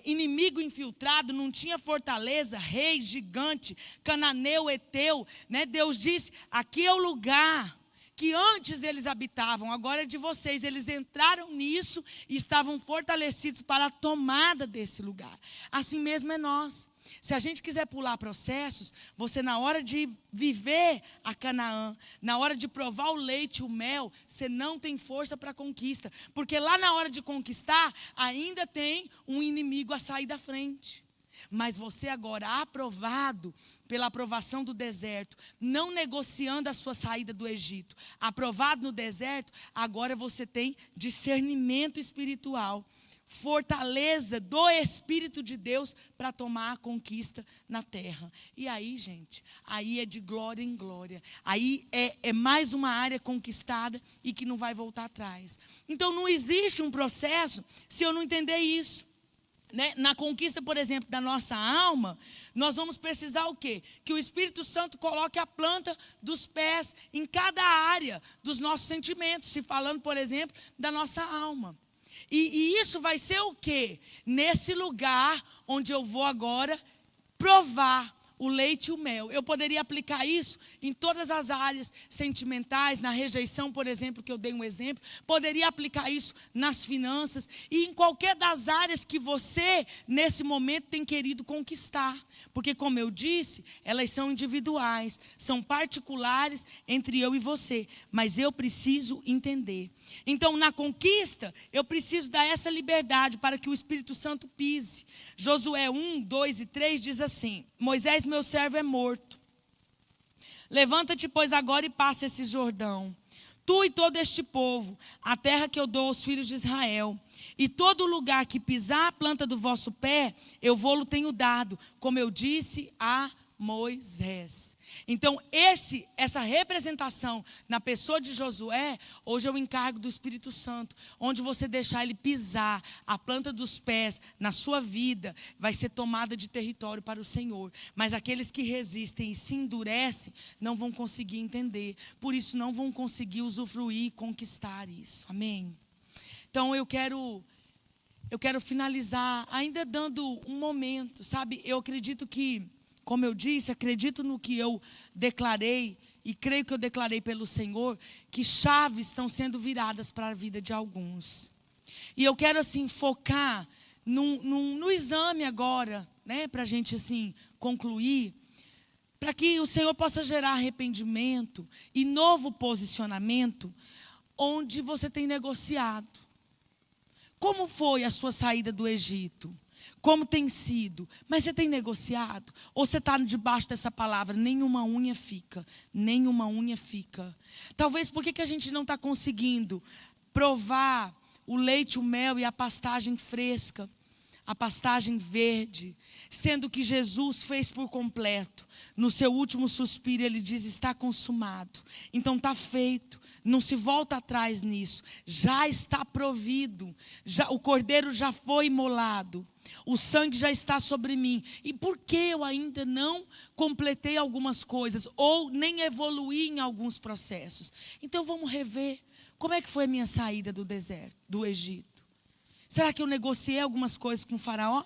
inimigo infiltrado, não tinha fortaleza, rei, gigante, cananeu, eteu, né? Deus disse, aqui é o lugar que antes eles habitavam, agora é de vocês. Eles entraram nisso e estavam fortalecidos para a tomada desse lugar. Assim mesmo é nós. Se a gente quiser pular processos, você na hora de viver a Canaã, na hora de provar o leite e o mel, você não tem força para a conquista. Porque lá na hora de conquistar, ainda tem um inimigo a sair da frente. Mas você agora, aprovado pela aprovação do deserto, não negociando a sua saída do Egito, aprovado no deserto, agora você tem discernimento espiritual, fortaleza do Espírito de Deus para tomar a conquista na terra. E aí, gente, aí é de glória em glória. Aí é mais uma área conquistada e que não vai voltar atrás. Então não existe um processo se eu não entender isso. Né? Na conquista, por exemplo, da nossa alma, nós vamos precisar o quê? Que o Espírito Santo coloque a planta dos pés em cada área dos nossos sentimentos, se falando, por exemplo, da nossa alma. E isso vai ser o quê? Nesse lugar onde eu vou agora provar o leite e o mel. Eu poderia aplicar isso em todas as áreas sentimentais, na rejeição, por exemplo, que eu dei um exemplo. Poderia aplicar isso nas finanças e em qualquer das áreas que você, nesse momento, tem querido conquistar. Porque, como eu disse, elas são individuais, são particulares entre eu e você. Mas eu preciso entender. Então, na conquista, eu preciso dar essa liberdade para que o Espírito Santo pise. Josué 1, 2 e 3 diz assim: Moisés, meu servo, é morto. Levanta-te, pois, agora e passa esse Jordão. Tu e todo este povo, a terra que eu dou aos filhos de Israel. E todo lugar que pisar a planta do vosso pé, eu vou-lo tenho dado, como eu disse a Moisés. Então, essa representação na pessoa de Josué, hoje é o encargo do Espírito Santo. Onde você deixar ele pisar a planta dos pés na sua vida, vai ser tomada de território para o Senhor. Mas aqueles que resistem e se endurecem, não vão conseguir entender. Por isso, não vão conseguir usufruir e conquistar isso. Amém? Então, eu quero finalizar ainda dando um momento, sabe? Eu acredito que, como eu disse, acredito no que eu declarei e creio que eu declarei pelo Senhor, que chaves estão sendo viradas para a vida de alguns. E eu quero, assim, focar no exame agora, né? Para a gente, assim, concluir, para que o Senhor possa gerar arrependimento e novo posicionamento onde você tem negociado. Como foi a sua saída do Egito? Como tem sido? Mas você tem negociado? Ou você está debaixo dessa palavra? Nenhuma unha fica. Nenhuma unha fica. Talvez por que a gente não está conseguindo provar o leite, o mel e a pastagem fresca, a pastagem verde, sendo que Jesus fez por completo. No seu último suspiro ele diz, está consumado. Então está feito. Não se volta atrás nisso. Já está provido. O cordeiro já foi imolado. O sangue já está sobre mim. E por que eu ainda não completei algumas coisas? Ou nem evoluí em alguns processos? Então vamos rever. Como é que foi a minha saída do deserto, do Egito? Será que eu negociei algumas coisas com o faraó?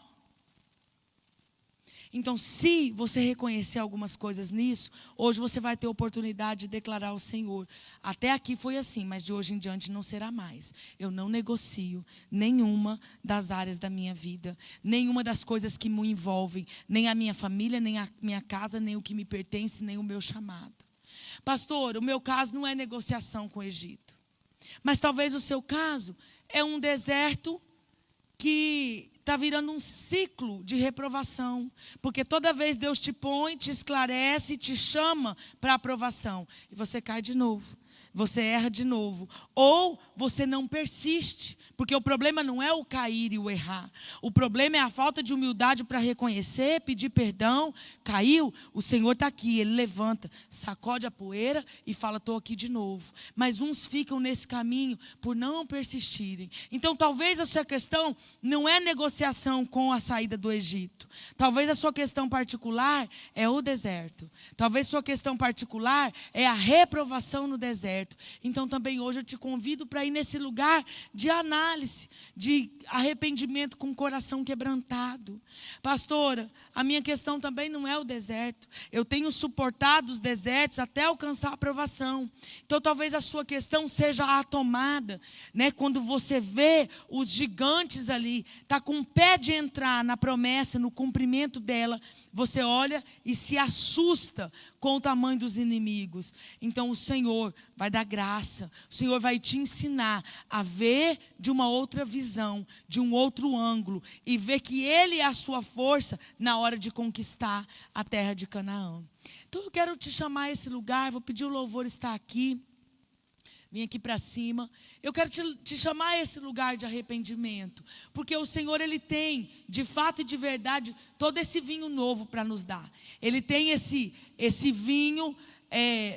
Então, se você reconhecer algumas coisas nisso, hoje você vai ter a oportunidade de declarar ao Senhor. Até aqui foi assim, mas de hoje em diante não será mais. Eu não negocio nenhuma das áreas da minha vida, nenhuma das coisas que me envolvem, nem a minha família, nem a minha casa, nem o que me pertence, nem o meu chamado. Pastor, o meu caso não é negociação com o Egito. Mas talvez o seu caso é um deserto que está virando um ciclo de reprovação. Porque toda vez Deus te põe, te esclarece, te chama para aprovação. E você cai de novo. você erra de novo. Ou você não persiste, porque o problema não é o cair e o errar. O problema é a falta de humildade para reconhecer, pedir perdão. Caiu, o Senhor está aqui, Ele levanta, sacode a poeira e fala, estou aqui de novo. Mas uns ficam nesse caminho por não persistirem. Então talvez a sua questão não é negociação com a saída do Egito. Talvez a sua questão particular é o deserto. Talvez a sua questão particular é a reprovação no deserto. Então também hoje eu te convido para ir nesse lugar de análise, de arrependimento com o coração quebrantado. Pastora, a minha questão também não é o deserto. Eu tenho suportado os desertos até alcançar a aprovação. Então talvez a sua questão seja a tomada, né? Quando você vê os gigantes ali, está com o pé de entrar na promessa, no cumprimento dela, você olha e se assusta com o tamanho dos inimigos. Então o Senhor vai dar graça, o Senhor vai te ensinar a ver de uma outra visão, de um outro ângulo, e ver que Ele é a sua força na hora de conquistar a terra de Canaã. Então eu quero te chamar a esse lugar, vou pedir o louvor estar aqui. Vem aqui para cima. Eu quero te chamar a esse lugar de arrependimento. Porque o Senhor, Ele tem, de fato e de verdade, todo esse vinho novo para nos dar. Ele tem esse vinho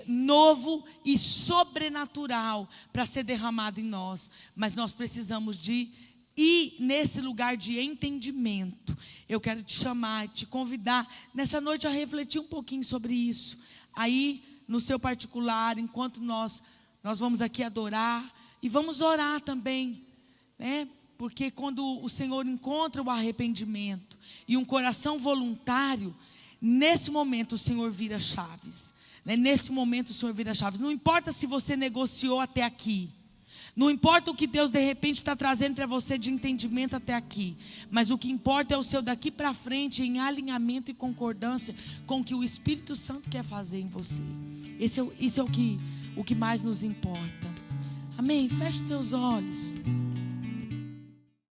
novo e sobrenatural para ser derramado em nós. Mas nós precisamos de ir nesse lugar de entendimento. Eu quero te chamar, te convidar nessa noite a refletir um pouquinho sobre isso. Aí, no seu particular, enquanto nós vamos aqui adorar e vamos orar também, né? Porque quando o Senhor encontra o arrependimento e um coração voluntário, nesse momento o Senhor vira chaves, né? Nesse momento o Senhor vira chaves. Não importa se você negociou até aqui, não importa o que Deus de repente está trazendo para você de entendimento até aqui, mas o que importa é o seu daqui para frente em alinhamento e concordância com o que o Espírito Santo quer fazer em você. Isso é o que mais nos importa. Amém? Feche teus olhos.